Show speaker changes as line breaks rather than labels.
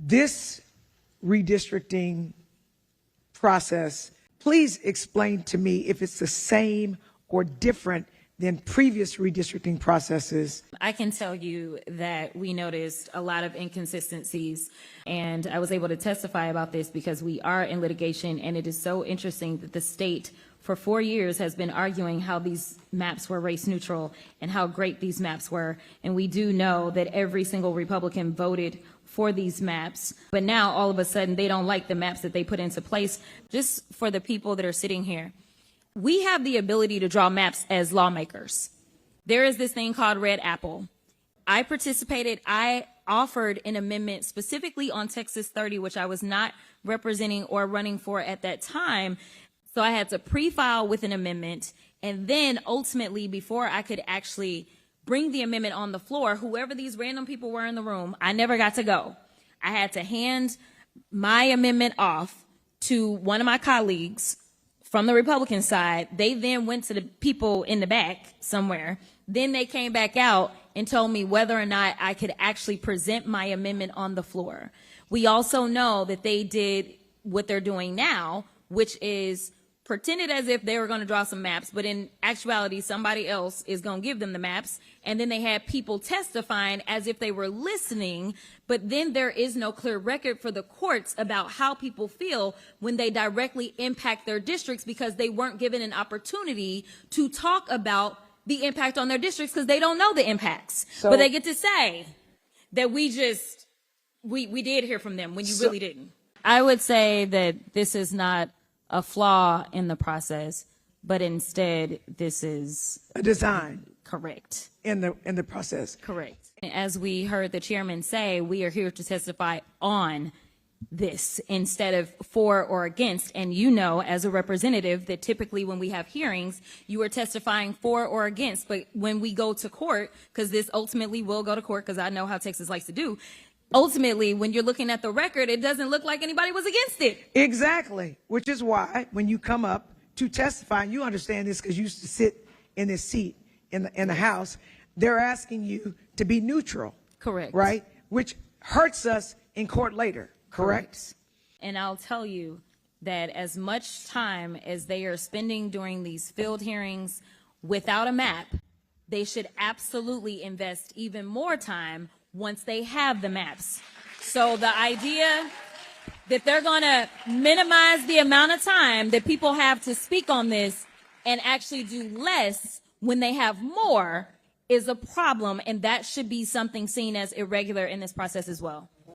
this redistricting process, please explain to me if it's the same or different than previous redistricting processes.
I can tell you that we noticed a lot of inconsistencies, and I was able to testify about this because we are in litigation, and it is so interesting that the state for 4 years has been arguing how these maps were race neutral and how great these maps were. And we do know that every single Republican voted for these maps, but now all of a sudden they don't like the maps that they put into place. Just for the people that are sitting here, we have the ability to draw maps as lawmakers. There is this thing called Red Apple. I participated, I offered an amendment specifically on Texas 30, which I was not representing or running for at that time. So I had to pre-file with an amendment. And then ultimately, before I could actually bring the amendment on the floor, whoever these random people were in the room, I never got to go. I had to hand my amendment off to one of my colleagues from the Republican side. They then went to the people in the back somewhere. Then they came back out and told me whether or not I could actually present my amendment on the floor. We also know that they did what they're doing now, which is pretended as if they were going to draw some maps, but in actuality, somebody else is going to give them the maps. And then they had people testifying as if they were listening, but then there is no clear record for the courts about how people feel when they directly impact their districts, because they weren't given an opportunity to talk about the impact on their districts because they don't know the impacts. But they get to say that we did hear from them when you really didn't. I would say that this is not a flaw in the process, but instead this is
a design.
Correct.
In the process.
Correct. As we heard the chairman say, we are here to testify on this instead of for or against. And you know, as a representative, that typically when we have hearings, you are testifying for or against. But when we go to court, because this ultimately will go to court, because I know how Texas likes to do, ultimately, when you're looking at the record, it doesn't look like anybody was against it.
Exactly, which is why when you come up to testify, and you understand this because you used to sit in this seat in the House, they're asking you to be neutral.
Correct.
Right? Which hurts us in court later. Correct?
And I'll tell you that as much time as they are spending during these field hearings without a map, they should absolutely invest even more time once they have the maps. So the idea that they're going to minimize the amount of time that people have to speak on this and actually do less when they have more is a problem, and that should be something seen as irregular in this process as well.